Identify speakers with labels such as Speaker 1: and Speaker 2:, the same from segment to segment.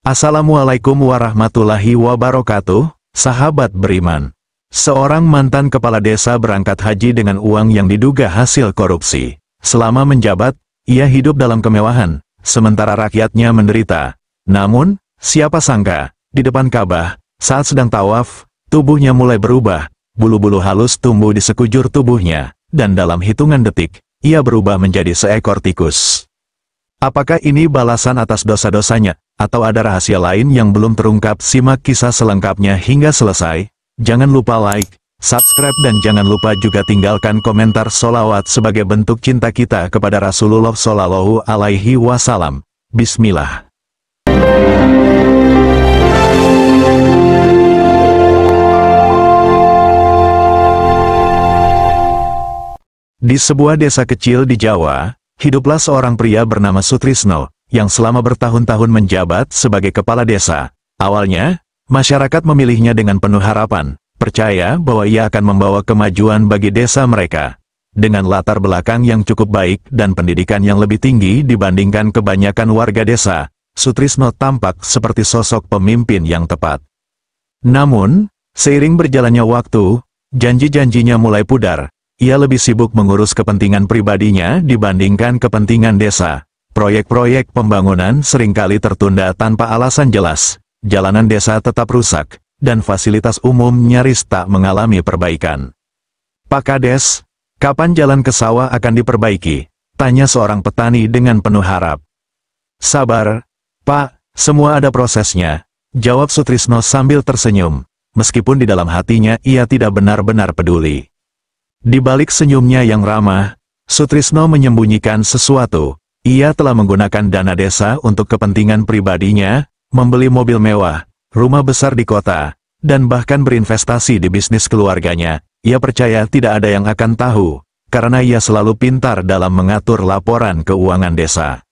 Speaker 1: Assalamualaikum warahmatullahi wabarakatuh, sahabat beriman. Seorang mantan kepala desa berangkat haji dengan uang yang diduga hasil korupsi. Selama menjabat, ia hidup dalam kemewahan, sementara rakyatnya menderita. Namun, siapa sangka, di depan Ka'bah, saat sedang tawaf, tubuhnya mulai berubah, bulu-bulu halus tumbuh di sekujur tubuhnya, dan dalam hitungan detik, ia berubah menjadi seekor tikus. Apakah ini balasan atas dosa-dosanya, atau ada rahasia lain yang belum terungkap? Simak kisah selengkapnya hingga selesai. Jangan lupa like, subscribe dan jangan lupa juga tinggalkan komentar sholawat sebagai bentuk cinta kita kepada Rasulullah Shallallahu Alaihi Wasallam. Bismillah. Di sebuah desa kecil di Jawa, hiduplah seorang pria bernama Sutrisno, yang selama bertahun-tahun menjabat sebagai kepala desa. Awalnya, masyarakat memilihnya dengan penuh harapan, percaya bahwa ia akan membawa kemajuan bagi desa mereka. Dengan latar belakang yang cukup baik dan pendidikan yang lebih tinggi dibandingkan kebanyakan warga desa, Sutrisno tampak seperti sosok pemimpin yang tepat. Namun, seiring berjalannya waktu, janji-janjinya mulai pudar. Ia lebih sibuk mengurus kepentingan pribadinya dibandingkan kepentingan desa. Proyek-proyek pembangunan seringkali tertunda tanpa alasan jelas, jalanan desa tetap rusak, dan fasilitas umum nyaris tak mengalami perbaikan. "Pak Kades, kapan jalan ke sawah akan diperbaiki?" tanya seorang petani dengan penuh harap. "Sabar, Pak, semua ada prosesnya," jawab Sutrisno sambil tersenyum, meskipun di dalam hatinya ia tidak benar-benar peduli. Di balik senyumnya yang ramah, Sutrisno menyembunyikan sesuatu. Ia telah menggunakan dana desa untuk kepentingan pribadinya, membeli mobil mewah, rumah besar di kota, dan bahkan berinvestasi di bisnis keluarganya. Ia percaya tidak ada yang akan tahu, karena ia selalu pintar dalam mengatur laporan keuangan desa.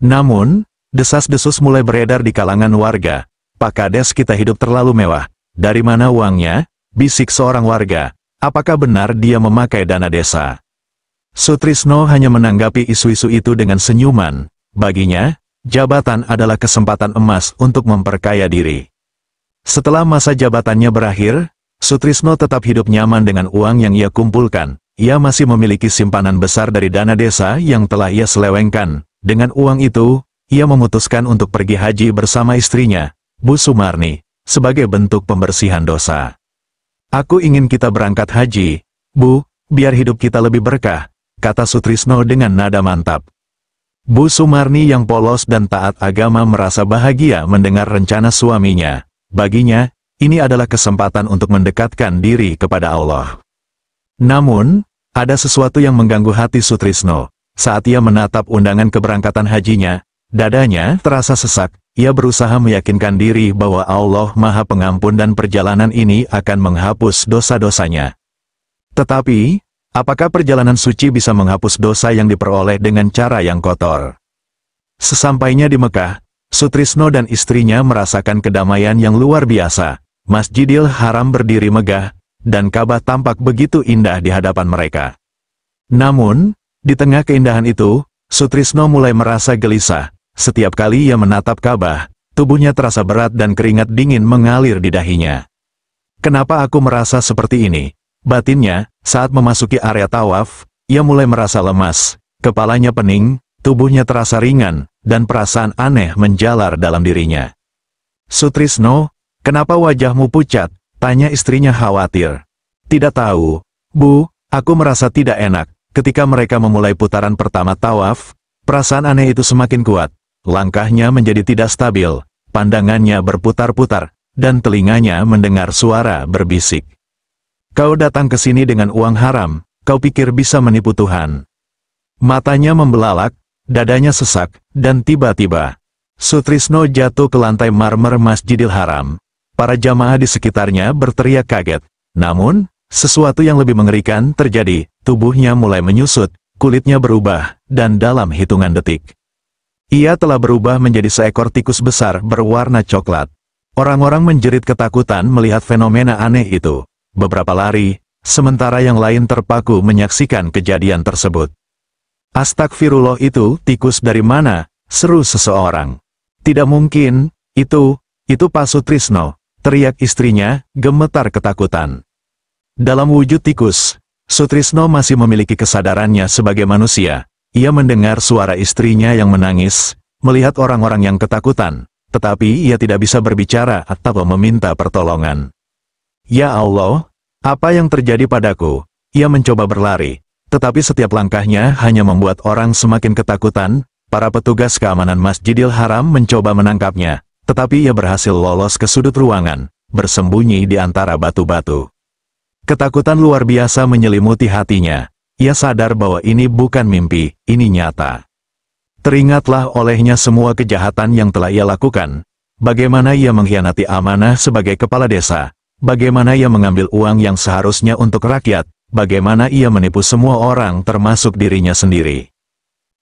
Speaker 1: Namun, desas-desus mulai beredar di kalangan warga. "Pak Kades, kita hidup terlalu mewah. Dari mana uangnya?" bisik seorang warga. "Apakah benar dia memakai dana desa?" Sutrisno hanya menanggapi isu-isu itu dengan senyuman. Baginya, jabatan adalah kesempatan emas untuk memperkaya diri. Setelah masa jabatannya berakhir, Sutrisno tetap hidup nyaman dengan uang yang ia kumpulkan. Ia masih memiliki simpanan besar dari dana desa yang telah ia selewengkan. Dengan uang itu, ia memutuskan untuk pergi haji bersama istrinya, Bu Sumarni, sebagai bentuk pembersihan dosa. "Aku ingin kita berangkat haji, Bu, biar hidup kita lebih berkah," kata Sutrisno dengan nada mantap. Bu Sumarni yang polos dan taat agama merasa bahagia mendengar rencana suaminya. Baginya, ini adalah kesempatan untuk mendekatkan diri kepada Allah. Namun, ada sesuatu yang mengganggu hati Sutrisno. Saat ia menatap undangan keberangkatan hajinya, dadanya terasa sesak. Ia berusaha meyakinkan diri bahwa Allah Maha Pengampun dan perjalanan ini akan menghapus dosa-dosanya. Tetapi, apakah perjalanan suci bisa menghapus dosa yang diperoleh dengan cara yang kotor? Sesampainya di Mekah, Sutrisno dan istrinya merasakan kedamaian yang luar biasa. Masjidil Haram berdiri megah, dan Ka'bah tampak begitu indah di hadapan mereka. Namun, di tengah keindahan itu, Sutrisno mulai merasa gelisah. Setiap kali ia menatap Ka'bah, tubuhnya terasa berat dan keringat dingin mengalir di dahinya. "Kenapa aku merasa seperti ini?" batinnya. Saat memasuki area tawaf, ia mulai merasa lemas, kepalanya pening, tubuhnya terasa ringan, dan perasaan aneh menjalar dalam dirinya. "Sutrisno, kenapa wajahmu pucat?" tanya istrinya khawatir. "Tidak tahu, Bu, aku merasa tidak enak." Ketika mereka memulai putaran pertama tawaf, perasaan aneh itu semakin kuat. Langkahnya menjadi tidak stabil, pandangannya berputar-putar, dan telinganya mendengar suara berbisik. "Kau datang ke sini dengan uang haram, kau pikir bisa menipu Tuhan?" Matanya membelalak, dadanya sesak, dan tiba-tiba, Sutrisno jatuh ke lantai marmer Masjidil Haram. Para jamaah di sekitarnya berteriak kaget. Namun, sesuatu yang lebih mengerikan terjadi. Tubuhnya mulai menyusut, kulitnya berubah, dan dalam hitungan detik, ia telah berubah menjadi seekor tikus besar berwarna coklat. Orang-orang menjerit ketakutan melihat fenomena aneh itu. Beberapa lari, sementara yang lain terpaku menyaksikan kejadian tersebut. "Astagfirullah, itu tikus dari mana?" seru seseorang. "Tidak mungkin, Itu Pak Sutrisno, teriak istrinya, gemetar ketakutan. Dalam wujud tikus, Sutrisno masih memiliki kesadarannya sebagai manusia. Ia mendengar suara istrinya yang menangis, melihat orang-orang yang ketakutan, tetapi ia tidak bisa berbicara atau meminta pertolongan. Ya Allah, apa yang terjadi padaku? Ia mencoba berlari, tetapi setiap langkahnya hanya membuat orang semakin ketakutan. Para petugas keamanan Masjidil Haram mencoba menangkapnya, tetapi ia berhasil lolos ke sudut ruangan, bersembunyi di antara batu-batu. Ketakutan luar biasa menyelimuti hatinya. Ia sadar bahwa ini bukan mimpi, ini nyata. Teringatlah olehnya semua kejahatan yang telah ia lakukan. Bagaimana ia mengkhianati amanah sebagai kepala desa. Bagaimana ia mengambil uang yang seharusnya untuk rakyat. Bagaimana ia menipu semua orang termasuk dirinya sendiri.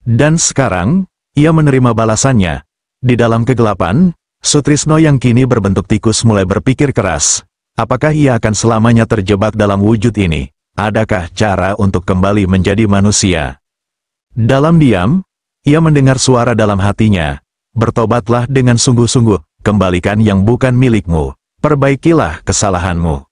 Speaker 1: Dan sekarang, ia menerima balasannya. Di dalam kegelapan, Sutrisno yang kini berbentuk tikus mulai berpikir keras. Apakah ia akan selamanya terjebak dalam wujud ini? Adakah cara untuk kembali menjadi manusia? Dalam diam, ia mendengar suara dalam hatinya. Bertobatlah dengan sungguh-sungguh, kembalikan yang bukan milikmu, perbaikilah kesalahanmu.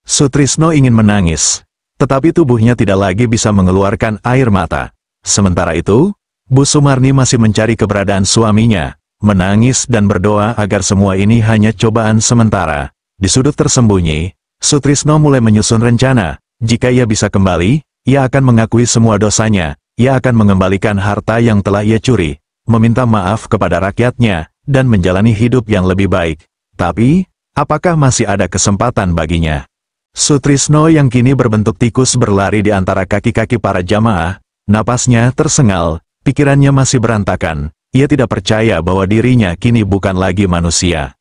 Speaker 1: Sutrisno ingin menangis, tetapi tubuhnya tidak lagi bisa mengeluarkan air mata. Sementara itu, Bu Sumarni masih mencari keberadaan suaminya, menangis dan berdoa agar semua ini hanya cobaan sementara. Di sudut tersembunyi, Sutrisno mulai menyusun rencana. Jika ia bisa kembali, ia akan mengakui semua dosanya, ia akan mengembalikan harta yang telah ia curi, meminta maaf kepada rakyatnya, dan menjalani hidup yang lebih baik. Tapi, apakah masih ada kesempatan baginya? Sutrisno yang kini berbentuk tikus berlari di antara kaki-kaki para jamaah, napasnya tersengal, pikirannya masih berantakan, ia tidak percaya bahwa dirinya kini bukan lagi manusia.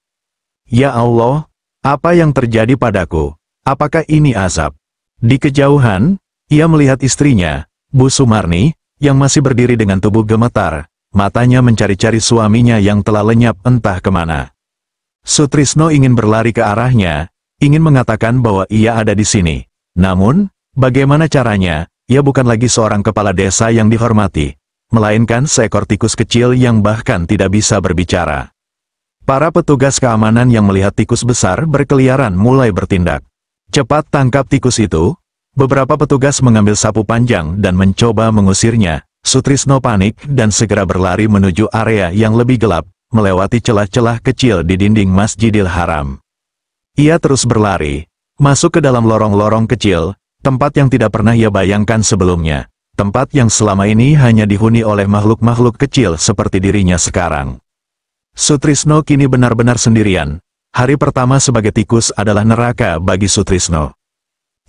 Speaker 1: Ya Allah, apa yang terjadi padaku? Apakah ini azab? Di kejauhan, ia melihat istrinya, Bu Sumarni, yang masih berdiri dengan tubuh gemetar, matanya mencari-cari suaminya yang telah lenyap entah kemana. Sutrisno ingin berlari ke arahnya, ingin mengatakan bahwa ia ada di sini. Namun, bagaimana caranya? Ia bukan lagi seorang kepala desa yang dihormati, melainkan seekor tikus kecil yang bahkan tidak bisa berbicara. Para petugas keamanan yang melihat tikus besar berkeliaran mulai bertindak. Cepat tangkap tikus itu. Beberapa petugas mengambil sapu panjang dan mencoba mengusirnya. Sutrisno panik dan segera berlari menuju area yang lebih gelap, melewati celah-celah kecil di dinding Masjidil Haram. Ia terus berlari, masuk ke dalam lorong-lorong kecil, tempat yang tidak pernah ia bayangkan sebelumnya. Tempat yang selama ini hanya dihuni oleh makhluk-makhluk kecil seperti dirinya sekarang. Sutrisno kini benar-benar sendirian. Hari pertama sebagai tikus adalah neraka bagi Sutrisno.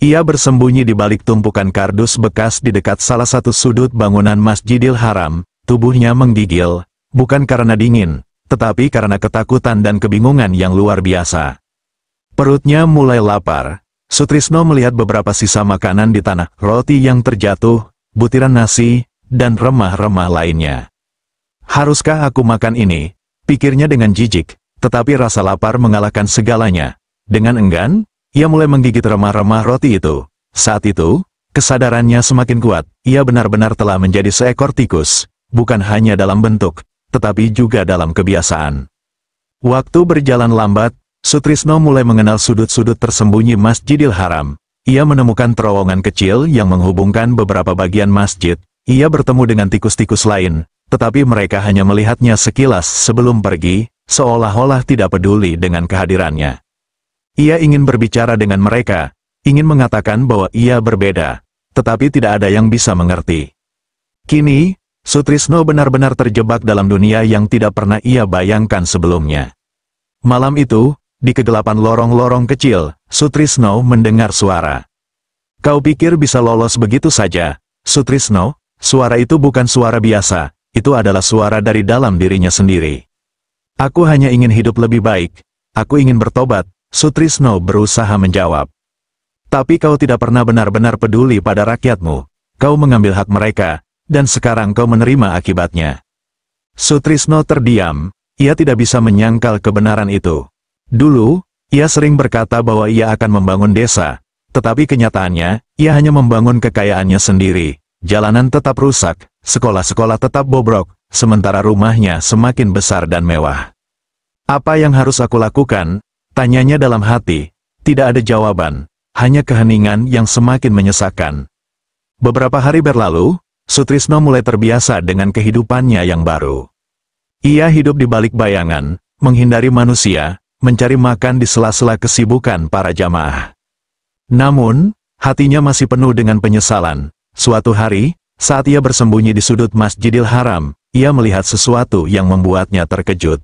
Speaker 1: Ia bersembunyi di balik tumpukan kardus bekas di dekat salah satu sudut bangunan Masjidil Haram. Tubuhnya menggigil, bukan karena dingin, tetapi karena ketakutan dan kebingungan yang luar biasa. Perutnya mulai lapar. Sutrisno melihat beberapa sisa makanan di tanah, roti yang terjatuh, butiran nasi, dan remah-remah lainnya. Haruskah aku makan ini? Pikirnya dengan jijik, tetapi rasa lapar mengalahkan segalanya. Dengan enggan, ia mulai menggigit remah-remah roti itu. Saat itu, kesadarannya semakin kuat, ia benar-benar telah menjadi seekor tikus, bukan hanya dalam bentuk, tetapi juga dalam kebiasaan. Waktu berjalan lambat, Sutrisno mulai mengenal sudut-sudut tersembunyi Masjidil Haram. Ia menemukan terowongan kecil yang menghubungkan beberapa bagian masjid. Ia bertemu dengan tikus-tikus lain, tetapi mereka hanya melihatnya sekilas sebelum pergi, seolah-olah tidak peduli dengan kehadirannya. Ia ingin berbicara dengan mereka, ingin mengatakan bahwa ia berbeda, tetapi tidak ada yang bisa mengerti. Kini, Sutrisno benar-benar terjebak dalam dunia yang tidak pernah ia bayangkan sebelumnya. Malam itu, di kegelapan lorong-lorong kecil, Sutrisno mendengar suara. Kau pikir bisa lolos begitu saja, Sutrisno? Suara itu bukan suara biasa. Itu adalah suara dari dalam dirinya sendiri. Aku hanya ingin hidup lebih baik. Aku ingin bertobat, Sutrisno berusaha menjawab. Tapi kau tidak pernah benar-benar peduli pada rakyatmu. Kau mengambil hak mereka, dan sekarang kau menerima akibatnya. Sutrisno terdiam, ia tidak bisa menyangkal kebenaran itu. Dulu, ia sering berkata bahwa ia akan membangun desa, tetapi kenyataannya, ia hanya membangun kekayaannya sendiri. Jalanan tetap rusak, sekolah-sekolah tetap bobrok, sementara rumahnya semakin besar dan mewah. Apa yang harus aku lakukan? Tanyanya dalam hati. Tidak ada jawaban, hanya keheningan yang semakin menyesakkan. Beberapa hari berlalu, Sutrisno mulai terbiasa dengan kehidupannya yang baru. Ia hidup di balik bayangan, menghindari manusia, mencari makan di sela-sela kesibukan para jamaah. Namun, hatinya masih penuh dengan penyesalan. Suatu hari, saat ia bersembunyi di sudut Masjidil Haram, ia melihat sesuatu yang membuatnya terkejut.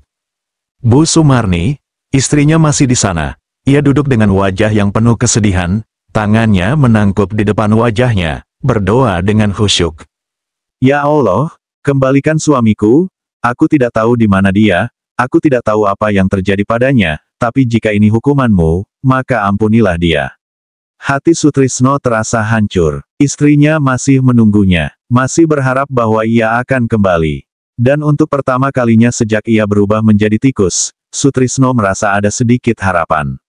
Speaker 1: Bu Sumarni, istrinya masih di sana. Ia duduk dengan wajah yang penuh kesedihan, tangannya menangkup di depan wajahnya, berdoa dengan khusyuk. Ya Allah, kembalikan suamiku, aku tidak tahu di mana dia, aku tidak tahu apa yang terjadi padanya, tapi jika ini hukumanmu, maka ampunilah dia. Hati Sutrisno terasa hancur, istrinya masih menunggunya, masih berharap bahwa ia akan kembali. Dan untuk pertama kalinya sejak ia berubah menjadi tikus, Sutrisno merasa ada sedikit harapan.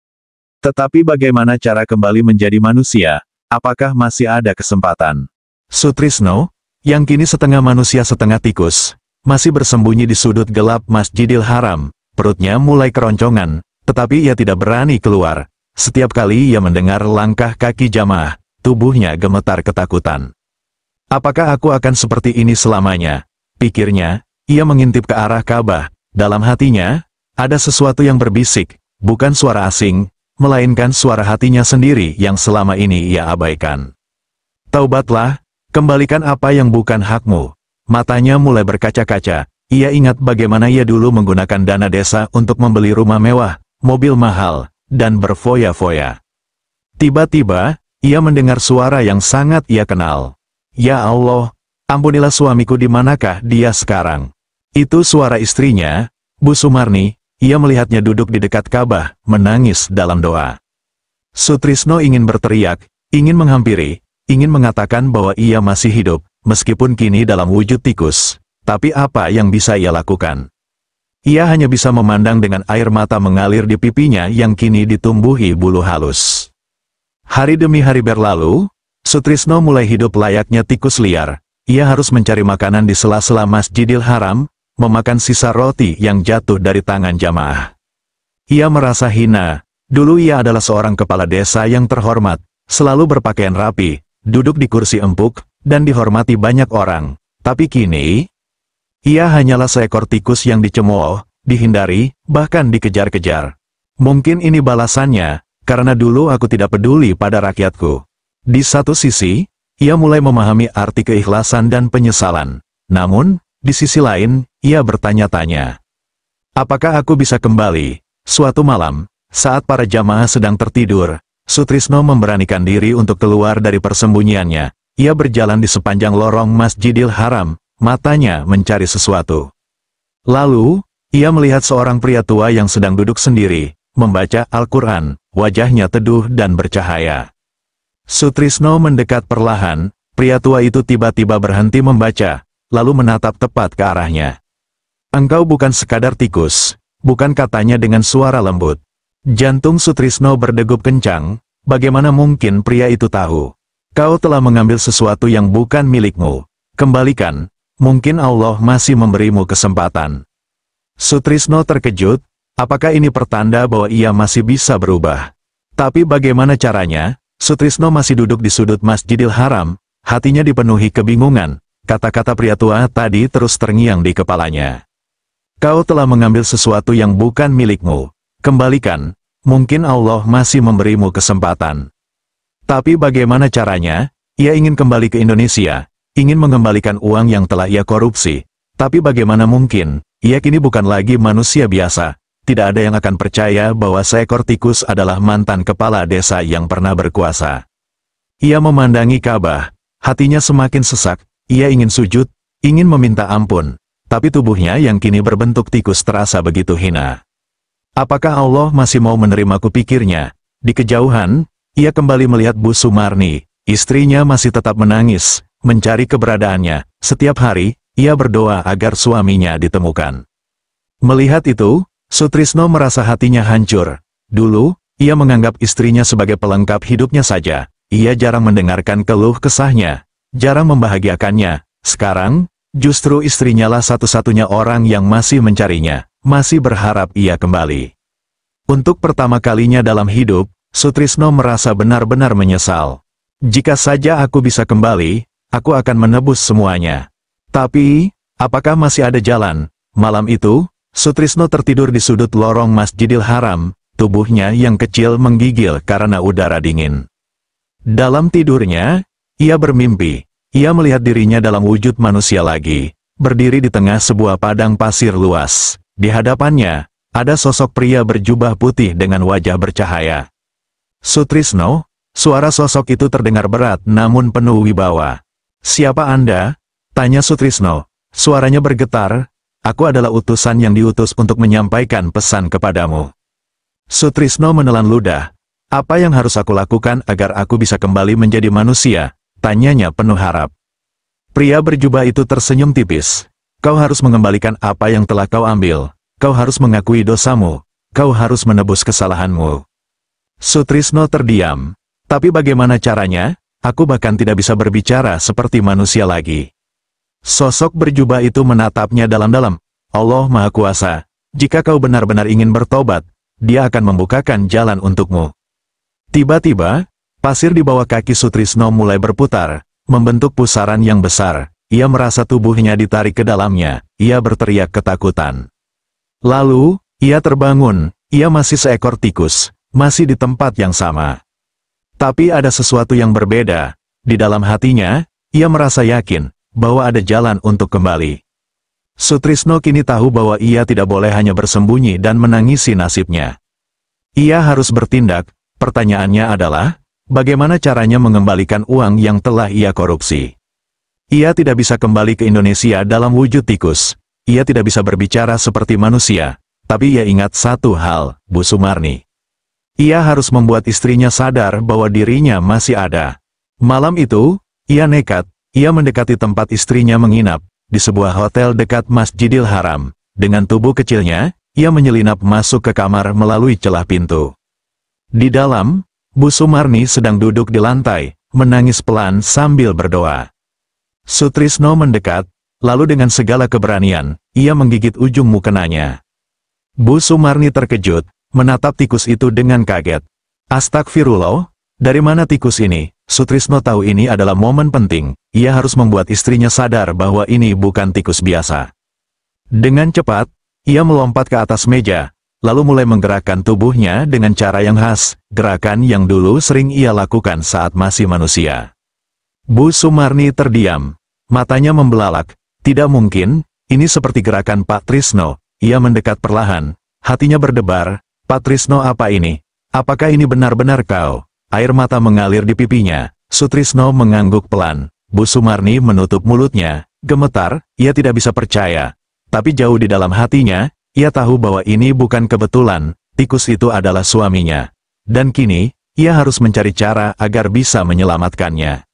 Speaker 1: Tetapi bagaimana cara kembali menjadi manusia? Apakah masih ada kesempatan? Sutrisno, yang kini setengah manusia setengah tikus, masih bersembunyi di sudut gelap Masjidil Haram. Perutnya mulai keroncongan, tetapi ia tidak berani keluar. Setiap kali ia mendengar langkah kaki jamaah, tubuhnya gemetar ketakutan. Apakah aku akan seperti ini selamanya? Pikirnya, ia mengintip ke arah Ka'bah. Dalam hatinya, ada sesuatu yang berbisik, bukan suara asing, melainkan suara hatinya sendiri yang selama ini ia abaikan. Taubatlah, kembalikan apa yang bukan hakmu. Matanya mulai berkaca-kaca, ia ingat bagaimana ia dulu menggunakan dana desa untuk membeli rumah mewah, mobil mahal, dan berfoya-foya. Tiba-tiba, ia mendengar suara yang sangat ia kenal. Ya Allah, ampunilah suamiku, di manakah dia sekarang? Itu suara istrinya, Bu Sumarni. Ia melihatnya duduk di dekat Ka'bah, menangis dalam doa. Sutrisno ingin berteriak, ingin menghampiri, ingin mengatakan bahwa ia masih hidup, meskipun kini dalam wujud tikus. Tapi apa yang bisa ia lakukan? Ia hanya bisa memandang dengan air mata mengalir di pipinya yang kini ditumbuhi bulu halus. Hari demi hari berlalu, Sutrisno mulai hidup layaknya tikus liar. Ia harus mencari makanan di sela-sela Masjidil Haram, memakan sisa roti yang jatuh dari tangan jamaah. Ia merasa hina. Dulu ia adalah seorang kepala desa yang terhormat, selalu berpakaian rapi, duduk di kursi empuk, dan dihormati banyak orang. Tapi kini, ia hanyalah seekor tikus yang dicemooh, dihindari, bahkan dikejar-kejar. Mungkin ini balasannya, karena dulu aku tidak peduli pada rakyatku. Di satu sisi, ia mulai memahami arti keikhlasan dan penyesalan. Namun, di sisi lain, ia bertanya-tanya. Apakah aku bisa kembali? Suatu malam, saat para jamaah sedang tertidur, Sutrisno memberanikan diri untuk keluar dari persembunyiannya. Ia berjalan di sepanjang lorong Masjidil Haram, matanya mencari sesuatu. Lalu, ia melihat seorang pria tua yang sedang duduk sendiri, membaca Al-Quran, wajahnya teduh dan bercahaya. Sutrisno mendekat perlahan, pria tua itu tiba-tiba berhenti membaca, lalu menatap tepat ke arahnya. Engkau bukan sekadar tikus, bukan, katanya dengan suara lembut. Jantung Sutrisno berdegup kencang, bagaimana mungkin pria itu tahu? Kau telah mengambil sesuatu yang bukan milikmu. Kembalikan, mungkin Allah masih memberimu kesempatan. Sutrisno terkejut, apakah ini pertanda bahwa ia masih bisa berubah? Tapi bagaimana caranya? Sutrisno masih duduk di sudut Masjidil Haram, hatinya dipenuhi kebingungan. Kata-kata pria tua tadi terus terngiang di kepalanya. Kau telah mengambil sesuatu yang bukan milikmu. Kembalikan, mungkin Allah masih memberimu kesempatan. Tapi bagaimana caranya? Ia ingin kembali ke Indonesia, ingin mengembalikan uang yang telah ia korupsi. Tapi bagaimana mungkin? Ia kini bukan lagi manusia biasa. Tidak ada yang akan percaya bahwa seekor tikus adalah mantan kepala desa yang pernah berkuasa. Ia memandangi Ka'bah, hatinya semakin sesak. Ia ingin sujud, ingin meminta ampun, tapi tubuhnya yang kini berbentuk tikus terasa begitu hina. Apakah Allah masih mau menerimaku, pikirnya? Di kejauhan, ia kembali melihat Bu Sumarni, istrinya masih tetap menangis, mencari keberadaannya. Setiap hari, ia berdoa agar suaminya ditemukan. Melihat itu, Sutrisno merasa hatinya hancur. Dulu, ia menganggap istrinya sebagai pelengkap hidupnya saja. Ia jarang mendengarkan keluh kesahnya, jarang membahagiakannya. Sekarang, justru istrinya lah satu-satunya orang yang masih mencarinya. masih berharap ia kembali. Untuk pertama kalinya dalam hidup, Sutrisno merasa benar-benar menyesal. Jika saja aku bisa kembali, aku akan menebus semuanya. Tapi, apakah masih ada jalan? Malam itu, Sutrisno tertidur di sudut lorong Masjidil Haram, tubuhnya yang kecil menggigil karena udara dingin. Dalam tidurnya, ia bermimpi. Ia melihat dirinya dalam wujud manusia lagi, berdiri di tengah sebuah padang pasir luas. Di hadapannya, ada sosok pria berjubah putih dengan wajah bercahaya. Sutrisno, suara sosok itu terdengar berat namun penuh wibawa. "Siapa Anda?" tanya Sutrisno. Suaranya bergetar. "Aku adalah utusan yang diutus untuk menyampaikan pesan kepadamu." Sutrisno menelan ludah. "Apa yang harus aku lakukan agar aku bisa kembali menjadi manusia?" tanyanya penuh harap. Pria berjubah itu tersenyum tipis. "Kau harus mengembalikan apa yang telah kau ambil. Kau harus mengakui dosamu. Kau harus menebus kesalahanmu." Sutrisno terdiam. "Tapi bagaimana caranya? Aku bahkan tidak bisa berbicara seperti manusia lagi." Sosok berjubah itu menatapnya dalam-dalam. "Allah Maha Kuasa, jika kau benar-benar ingin bertobat, Dia akan membukakan jalan untukmu." Tiba-tiba, pasir di bawah kaki Sutrisno mulai berputar, membentuk pusaran yang besar. Ia merasa tubuhnya ditarik ke dalamnya. Ia berteriak ketakutan. Lalu, ia terbangun. Ia masih seekor tikus, masih di tempat yang sama. Tapi ada sesuatu yang berbeda. Di dalam hatinya, ia merasa yakin bahwa ada jalan untuk kembali. Sutrisno kini tahu bahwa ia tidak boleh hanya bersembunyi dan menangisi nasibnya. Ia harus bertindak. Pertanyaannya adalah, bagaimana caranya mengembalikan uang yang telah ia korupsi? Ia tidak bisa kembali ke Indonesia dalam wujud tikus. Ia tidak bisa berbicara seperti manusia, tapi ia ingat satu hal, Bu Sumarni. Ia harus membuat istrinya sadar bahwa dirinya masih ada. Malam itu, ia nekat, ia mendekati tempat istrinya menginap, di sebuah hotel dekat Masjidil Haram. Dengan tubuh kecilnya, ia menyelinap masuk ke kamar melalui celah pintu. Di dalam, Bu Sumarni sedang duduk di lantai, menangis pelan sambil berdoa. Sutrisno mendekat, lalu dengan segala keberanian, ia menggigit ujung mukenanya. Bu Sumarni terkejut, menatap tikus itu dengan kaget. "Astagfirullah, dari mana tikus ini?" Sutrisno tahu ini adalah momen penting. Ia harus membuat istrinya sadar bahwa ini bukan tikus biasa. Dengan cepat, ia melompat ke atas meja, lalu mulai menggerakkan tubuhnya dengan cara yang khas, gerakan yang dulu sering ia lakukan saat masih manusia. Bu Sumarni terdiam, matanya membelalak. Tidak mungkin, ini seperti gerakan Pak Trisno. Ia mendekat perlahan, hatinya berdebar. "Pak Trisno, apa ini? Apakah ini benar-benar kau?" Air mata mengalir di pipinya. Sutrisno mengangguk pelan. Bu Sumarni menutup mulutnya, gemetar, ia tidak bisa percaya. Tapi jauh di dalam hatinya, ia tahu bahwa ini bukan kebetulan, tikus itu adalah suaminya. Dan kini, ia harus mencari cara agar bisa menyelamatkannya.